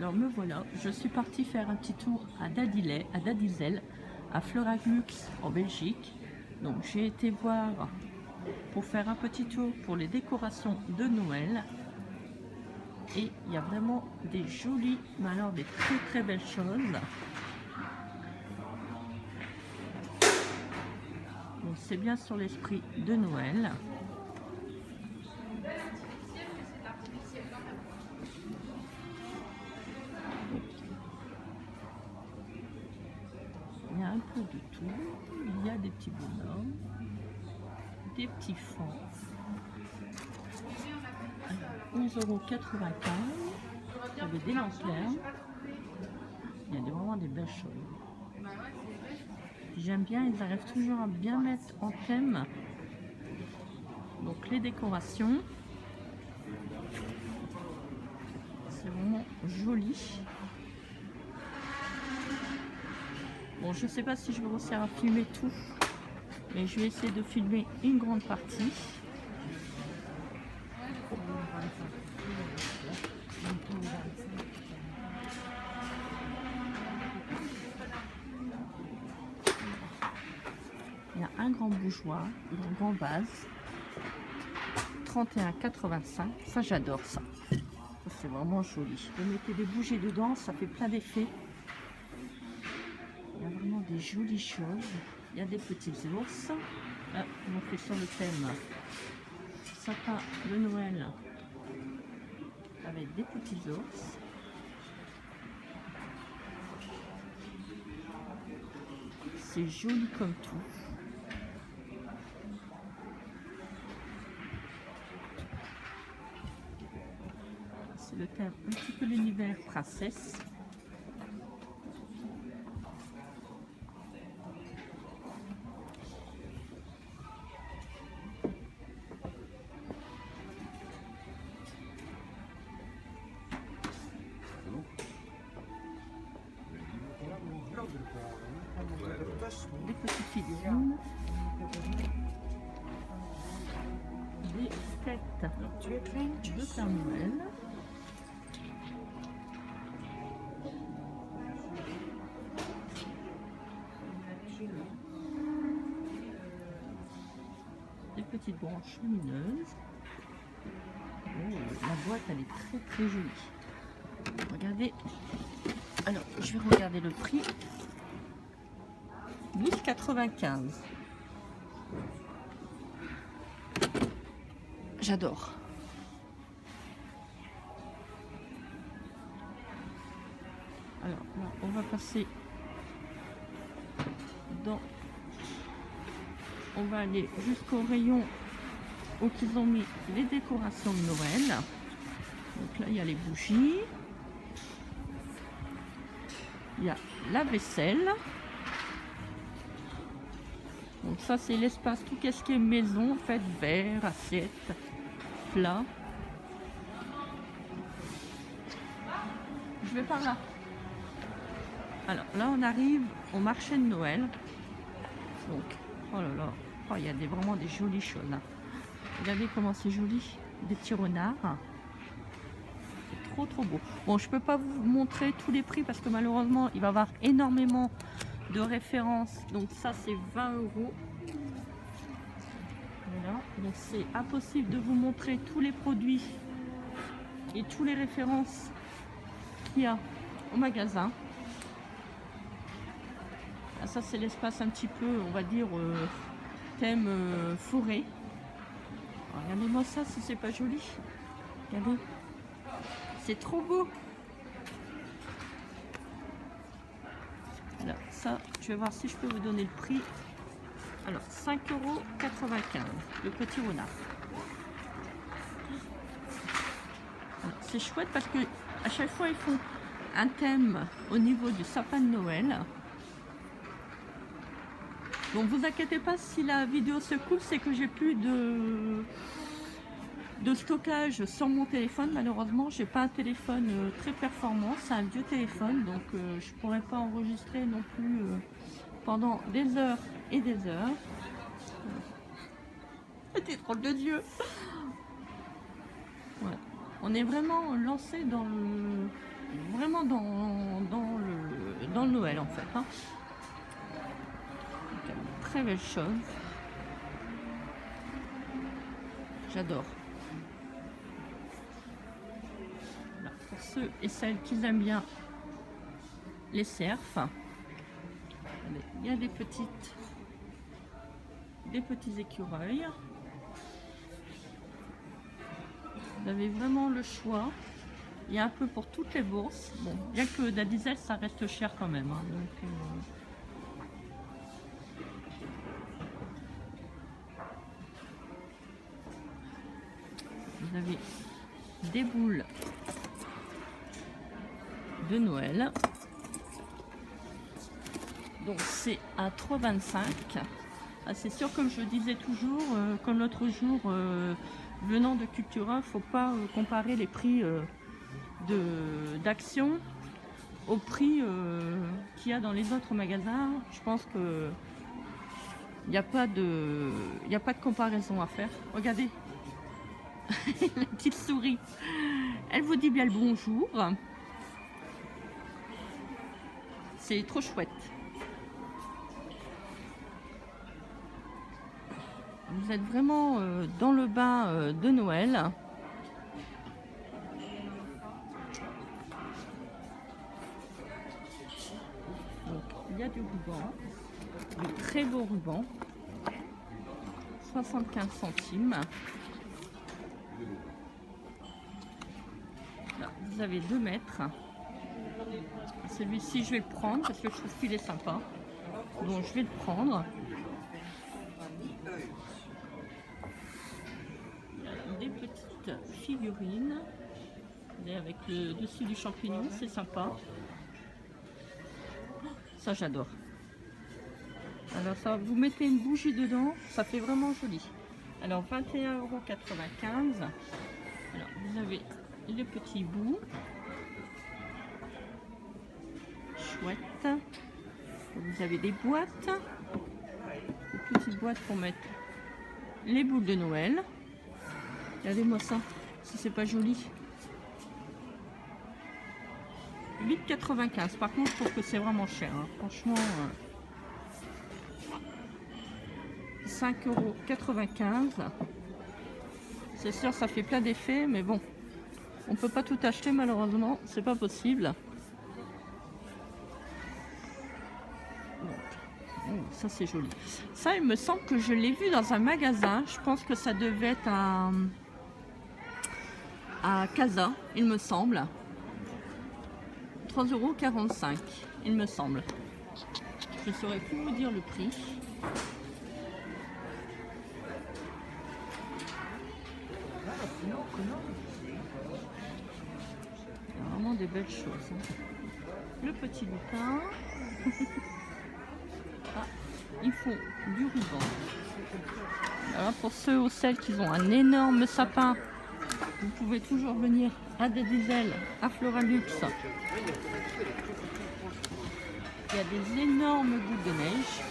Alors me voilà, je suis partie faire un petit tour à Dadizel, à Floraglux en Belgique. Donc j'ai été voir pour faire un petit tour pour les décorations de Noël. Et il y a vraiment des jolies, mais alors des très belles choses. Donc c'est bien sur l'esprit de Noël. Il y a un peu de tout. Il y a des petits bonhommes, des petits fonds. 11,95 €. Il y avait des lanternes. Il y a vraiment des belles choses. J'aime bien, ils arrivent toujours à bien mettre en thème. Donc les décorations. C'est vraiment joli. Bon, je sais pas si je vais réussir à filmer tout, mais je vais essayer de filmer une grande partie. Il y a un grand bougeoir, un grand vase, 31,85 €. Ça, j'adore ça. C'est vraiment joli. Vous mettez des bougies dedans, ça fait plein d'effets. Il y a vraiment des jolies choses. Il y a des petits ours. Là, on fait sur le thème sapin de Noël avec des petits ours. C'est joli comme tout. C'est le thème un petit peu l'univers princesse. Des petites figurines, des têtes de Père Noël, des petites branches lumineuses. Oh, la boîte elle est très jolie. Regardez, alors je vais regarder le prix. 12,95 €. J'adore. Alors là, on va passer dans... On va aller jusqu'au rayon où ils ont mis les décorations de Noël. Donc là, il y a les bougies. Il y a la vaisselle. Donc ça, c'est l'espace, tout ce qui est maison, en fait, verre, assiette, plat. Je vais par là. Alors là, on arrive au marché de Noël. Donc, oh là là, oh, il y a vraiment des jolies choses là. Regardez comment c'est joli, des petits renards. C'est trop beau. Bon, je peux pas vous montrer tous les prix parce que malheureusement, il va y avoir énormément de références. Donc ça, c'est 20 €. Voilà, donc c'est impossible de vous montrer tous les produits et tous les références qu'il y a au magasin. Là, ça c'est l'espace un petit peu, on va dire, thème forêt. Regardez-moi ça, si c'est pas joli. Regardez, c'est trop beau. Alors ça, je vais voir si je peux vous donner le prix. Alors 5,95 €, le petit renard. C'est chouette parce que à chaque fois ils font un thème au niveau du sapin de Noël. Donc vous inquiétez pas si la vidéo se coupe, c'est que j'ai plus de stockage sur mon téléphone. Malheureusement, j'ai pas un téléphone très performant, c'est un vieux téléphone, donc je pourrais pas enregistrer non plus pendant des heures et des heures. T'es trop de Dieu. Ouais. On est vraiment lancé dans vraiment dans le Noël en fait. Hein. Donc, très belle chose. J'adore. Voilà, pour ceux et celles qui aiment bien les cerfs, il y a des petits écureuils. Vous avez vraiment le choix. Il y a un peu pour toutes les bourses. Bon, bien que la diesel, ça reste cher quand même. Hein, donc, vous avez des boules de Noël. Donc c'est à 3,25 €. Ah, c'est sûr, comme je le disais toujours, comme l'autre jour, venant de Cultura, il ne faut pas comparer les prix d'Action au prix qu'il y a dans les autres magasins. Je pense que il n'y a pas de comparaison à faire. Regardez, la petite souris, elle vous dit bien le bonjour. C'est trop chouette. Vous êtes vraiment dans le bain de Noël. Donc, il y a du ruban, du très beau ruban, 75 centimes. Là, vous avez 2 mètres. Celui-ci, je vais le prendre parce que je trouve qu'il est sympa. Donc, je vais le prendre. Des petites figurines avec le dessus du champignon, c'est sympa. Ça, j'adore. Alors ça, vous mettez une bougie dedans, ça fait vraiment joli. Alors 21,95 €. Alors vous avez les petits bouts. Chouette. Vous avez des boîtes. Des petites boîtes pour mettre les boules de Noël. Regardez-moi ça, si c'est pas joli. 8,95 €. Par contre, je trouve que c'est vraiment cher. Hein. Franchement, 5,95 €. C'est sûr, ça fait plein d'effets, mais bon, on peut pas tout acheter malheureusement, c'est pas possible. Oh, ça c'est joli. Ça, il me semble que je l'ai vu dans un magasin. Je pense que ça devait être à Casa, il me semble. 3,45 €, il me semble. Je ne saurais plus vous dire le prix. Il y a vraiment des belles choses. Le petit lutin. Ah, ils font du ruban. Alors pour ceux ou celles qui ont un énorme sapin, vous pouvez toujours venir à des diesels, à Floralux. Il y a des énormes boules de neige.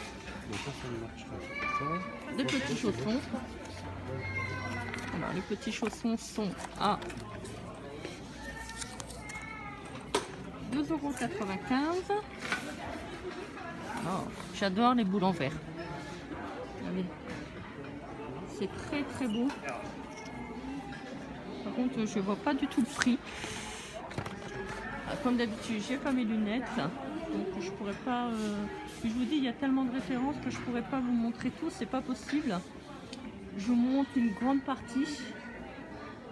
De petits chaussons. Alors les petits chaussons sont à 2,95 €. Oh, j'adore les boules en verre. Regardez. C'est très très beau. Par contre, je vois pas du tout le prix. Comme d'habitude, j'ai pas mes lunettes, donc je pourrais pas. Je vous dis, il y a tellement de références que je pourrais pas vous montrer tout, c'est pas possible. Je vous montre une grande partie.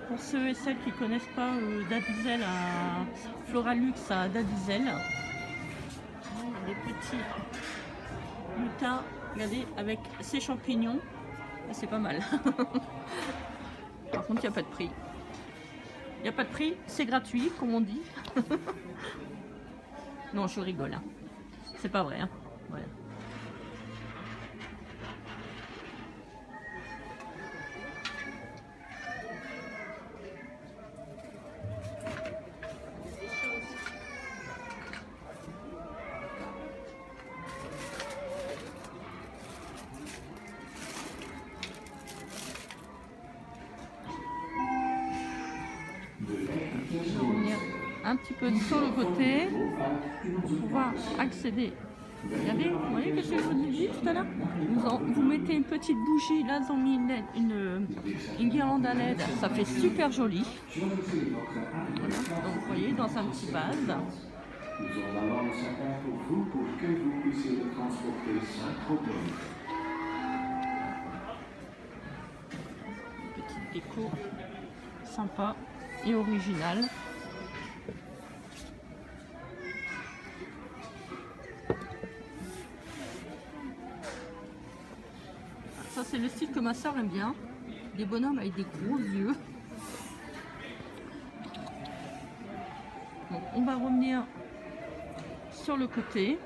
Pour ceux et celles qui connaissent pas Dadizel à Floralux à Dadizel. Des petits lutins, regardez, avec ces champignons. C'est pas mal. Par contre, il n'y a pas de prix. Il n'y a pas de prix, c'est gratuit, comme on dit. Non, je rigole. Hein. C'est pas vrai. Hein. Voilà. un petit peu sur le côté pour pouvoir accéder. Regardez, vous voyez que je vous dis tout à l'heure, vous mettez une petite bougie, là ils ont mis une guirlande à LED, ça fait super joli. Voilà. Donc vous voyez, dans un petit vase. Nous aurons d'abord le sapin pour vous, pour que vous puissiez le transporter sans problème. Petite déco sympa et originale. Ça c'est le style que ma soeur aime bien. Des bonhommes avec des gros yeux. Donc on va revenir sur le côté.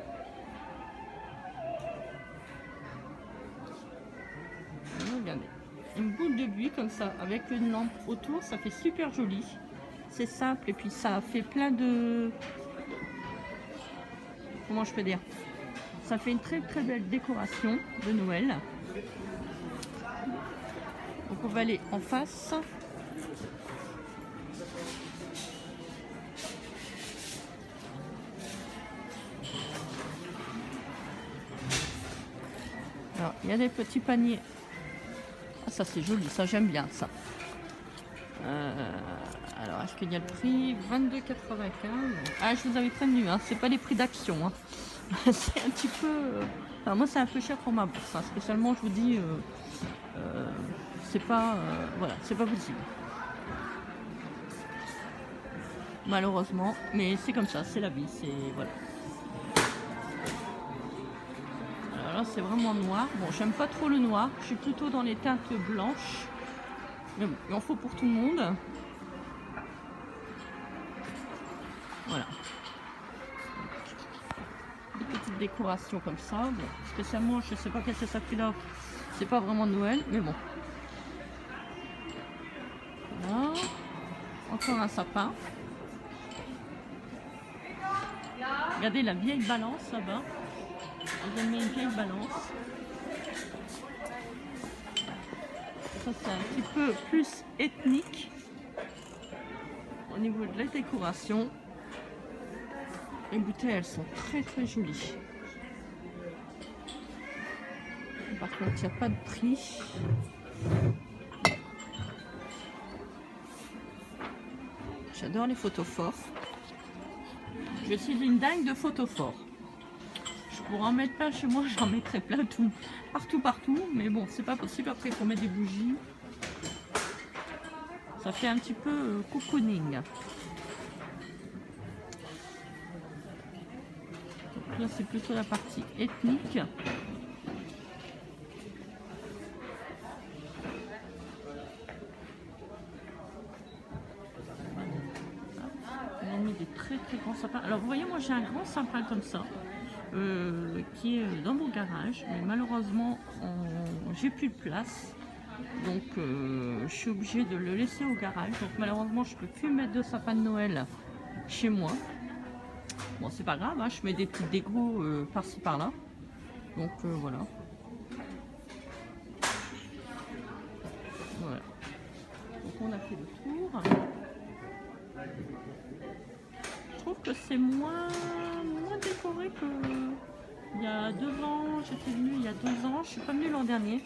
Regardez, une boule de buis comme ça avec une lampe autour, ça fait super joli. C'est simple et puis ça fait plein de... Comment je peux dire? Ça fait une très très belle décoration de Noël. Donc on va aller en face. Alors, il y a des petits paniers. Ah, ça c'est joli, ça j'aime bien ça. Alors, est-ce qu'il y a le prix? 22,95. Ah, je vous avais prévenu, hein, c'est pas les prix d'action. Hein. C'est un petit peu... Enfin, moi c'est un peu cher pour ma bourse. Hein. Spécialement, je vous dis, c'est pas... voilà, c'est pas possible. Malheureusement, mais c'est comme ça, c'est la vie, c'est... Voilà. Alors là, c'est vraiment noir. Bon, j'aime pas trop le noir. Je suis plutôt dans les teintes blanches. Mais bon, il en faut pour tout le monde. Voilà. Des petites décorations comme ça. Bon, spécialement, je sais pas quel c'est ça qui là. C'est pas vraiment Noël, mais bon. Voilà. Encore un sapin. Regardez la vieille balance là-bas. J'ai mis une vieille balance. Ça c'est un petit peu plus ethnique au niveau de la décoration. Les bouteilles elles sont très très jolies. Par contre il n'y a pas de prix. J'adore les photophores. Je suis une dingue de photophores. Je pourrais en mettre plein chez moi, j'en mettrais plein tout, partout, mais bon, c'est pas possible. Après, il faut mettre des bougies. Ça fait un petit peu cocooning. Donc là, c'est plutôt la partie ethnique. On a mis des très très grands sapins. Alors, vous voyez, moi, j'ai un grand sapin comme ça. Qui est dans mon garage, mais malheureusement j'ai plus de place, donc je suis obligée de le laisser au garage. Donc malheureusement je peux plus mettre de sapin de Noël chez moi. Bon, c'est pas grave, hein, je mets des petits dégos par-ci par-là, donc voilà. Voilà, donc on a fait le tour. Je trouve que c'est moins décoré que il y a 2 ans. J'étais venue il y a 2 ans, je suis pas venue l'an dernier.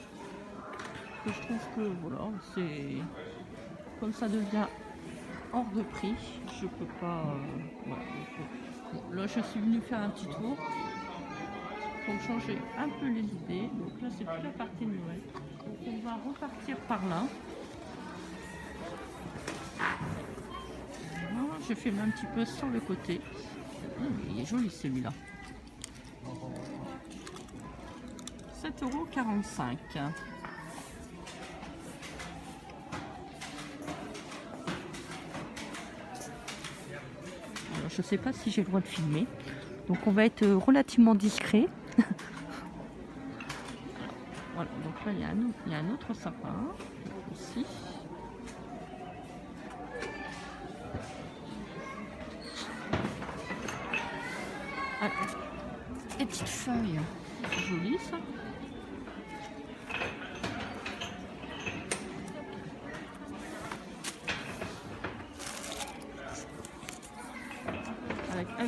Et je trouve que voilà, c'est comme ça devient hors de prix. Je peux pas. Voilà. Bon, là, je suis venue faire un petit tour pour me changer un peu les idées. Donc là, c'est toute la partie de Noël. Donc on va repartir par là. Voilà, je filme un petit peu sur le côté. Il est joli celui-là. 7,45 €. Alors, je sais pas si j'ai le droit de filmer. Donc on va être relativement discret. Voilà, donc là il y a un autre sapin ici. Ah, des petites feuilles, c'est joli ça.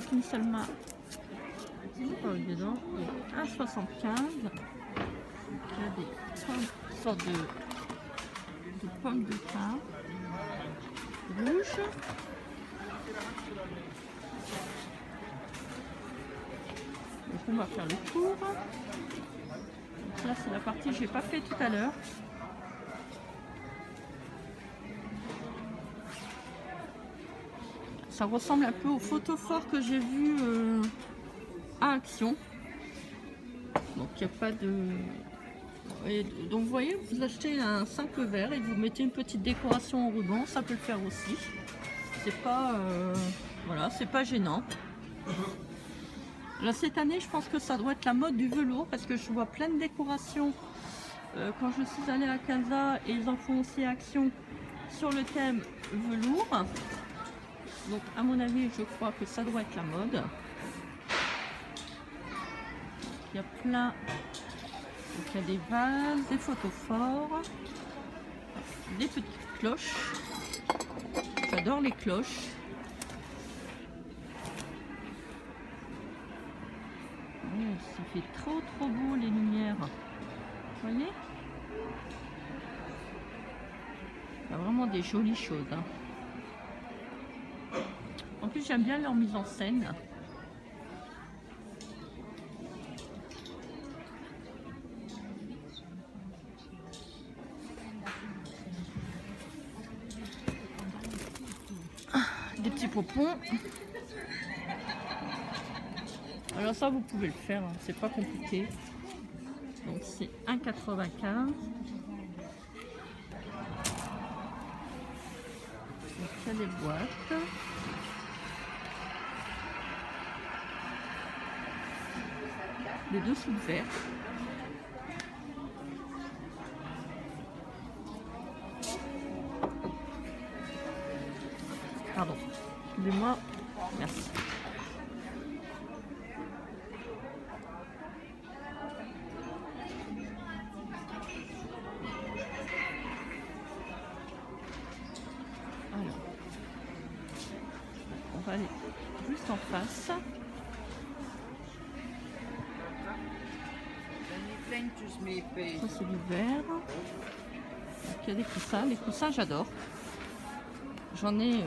avec une seule main. Oh, dedans. 1,75. Il y a des sortes de pommes de pin rouges. Donc on va faire le tour. Donc là c'est la partie que j'ai pas fait tout à l'heure. Ça ressemble un peu au photophore que j'ai vu à Action. Donc il n'y a pas de... Et donc vous voyez, vous achetez un simple verre et vous mettez une petite décoration en ruban, ça peut le faire aussi. C'est pas voilà, c'est pas gênant. Là cette année, je pense que ça doit être la mode du velours parce que je vois plein de décorations quand je suis allée à Casa et ils en font aussi Action sur le thème velours. Donc à mon avis, je crois que ça doit être la mode. Il y a plein. Donc il y a des vases, des photophores, des petites cloches. J'adore les cloches. Oh, ça fait trop beau les lumières. Vous voyez? Il y a vraiment des jolies choses. Hein. En plus j'aime bien leur mise en scène. Des petits popons. Alors ça vous pouvez le faire, hein, c'est pas compliqué. Donc c'est 1,95. Donc il y a des boîtes. Des dessous de verre. Pardon, excusez-moi, merci. Alors, on va aller juste en face. Ça c'est du verre. Donc, il y a des coussins. Les coussins j'adore. J'en ai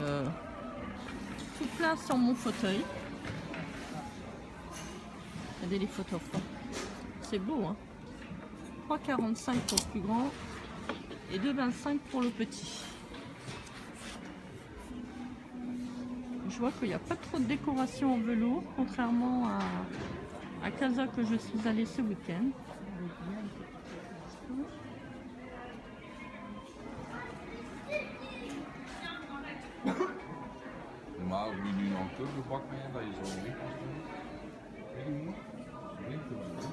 tout plein sur mon fauteuil. Regardez les photos. C'est beau, hein. 3,45 pour le plus grand et 2,25 pour le petit. Je vois qu'il n'y a pas trop de décoration en velours, contrairement à Casa que je suis allée ce week-end. Normaal wie nu nog een turbobak mee, dat je zo weg kan doen. Weet je nog? Geen turbobak.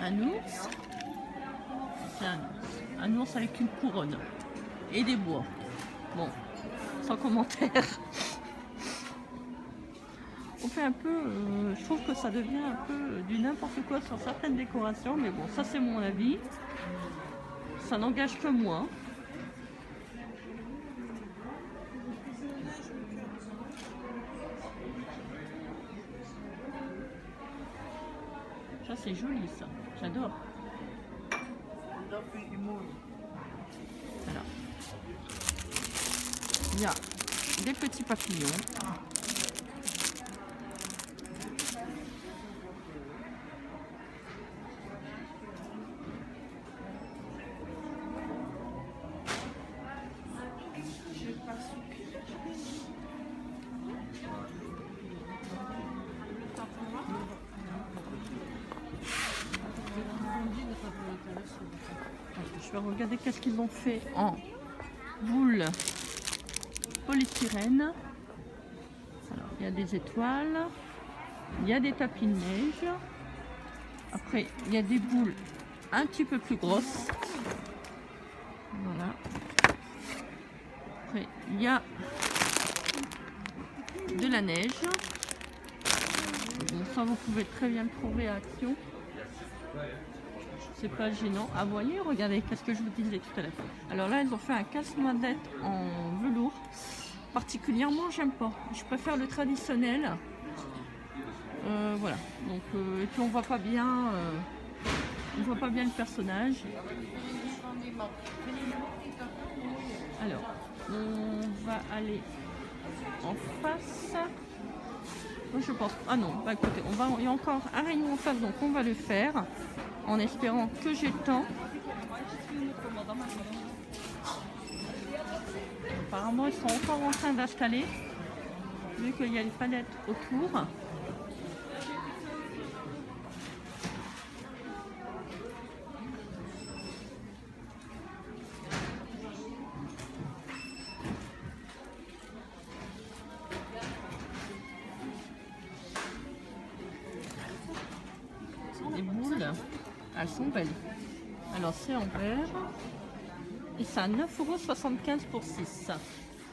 Un ours, c'est un ours avec une couronne et des bois. Bon, sans commentaire. On fait un peu, je trouve que ça devient un peu du n'importe quoi sur certaines décorations, mais bon, ça c'est mon avis. Ça n'engage que moi. Ça c'est joli ça, j'adore. Voilà. Il y a des petits papillons. Je vais regarder qu'est-ce qu'ils ont fait en boule polystyrène. Alors, il y a des étoiles, il y a des tapis de neige. Après, il y a des boules un petit peu plus grosses. Voilà. Après, il y a de la neige. Bon, ça vous pouvez très bien le trouver à Action. C'est pas gênant. Ah, vous voyez, regardez, qu'est-ce que je vous disais tout à l'heure. Alors là, ils ont fait un casse-noisette en velours. Particulièrement, j'aime pas. Je préfère le traditionnel. Voilà. Donc, et puis on voit pas bien le personnage. Alors, on va aller en face. Moi, je pense. Ah non, bah écoutez, il y a encore un rayon en face, donc on va le faire en espérant que j'ai le temps. Apparemment, ils sont encore en train d'installer, vu qu'il y a les palettes autour. Les boules, elles sont belles. Alors c'est en verre et c'est à 9,75 € pour 6.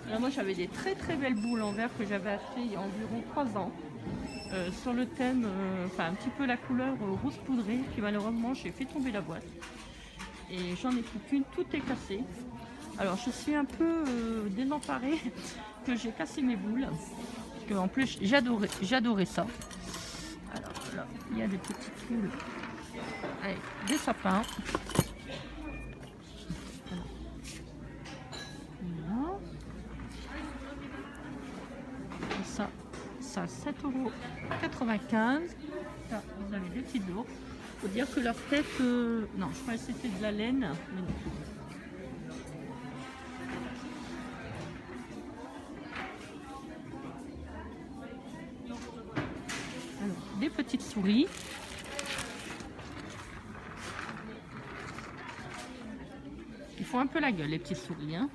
Alors moi j'avais des très très belles boules en verre que j'avais achetées il y a environ 3 ans sur le thème, enfin un petit peu la couleur rose poudré, puis malheureusement j'ai fait tomber la boîte et j'en ai plus qu'une, tout est cassé. Alors je suis un peu désemparée que j'ai cassé mes boules, parce que en plus j'adorais ça. Alors là, il y a des petites boules avec des sapins. Voilà. Et ça 7,95 €. Là, vous avez des petits ours. Faut dire que leur tête, non, je croyais que c'était de la laine, mais non. Alors, des petites souris. Ils font un peu la gueule, les petites souris, hein.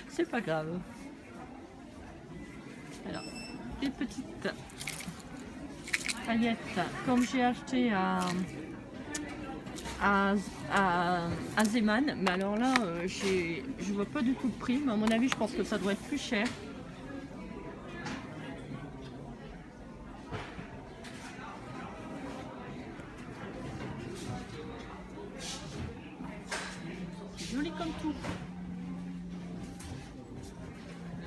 C'est pas grave. Alors, des petites paillettes comme j'ai acheté à Zeman, mais alors là, je vois pas du tout le prix, mais à mon avis, je pense que ça doit être plus cher. Joli comme tout.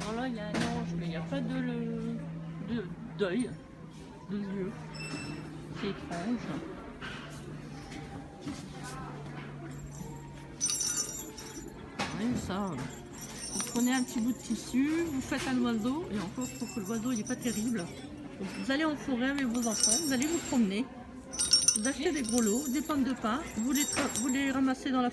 Alors là, il y a un ange, mais il n'y a pas d'œil, de yeux. C'est étrange. Oui, ça. Vous prenez un petit bout de tissu, vous faites un oiseau, et encore, je trouve que l'oiseau, il n'est pas terrible. Donc, vous allez en forêt avec vos enfants, vous allez vous promener, vous achetez des gros lots, des pommes de pin, vous les ramassez dans la forêt.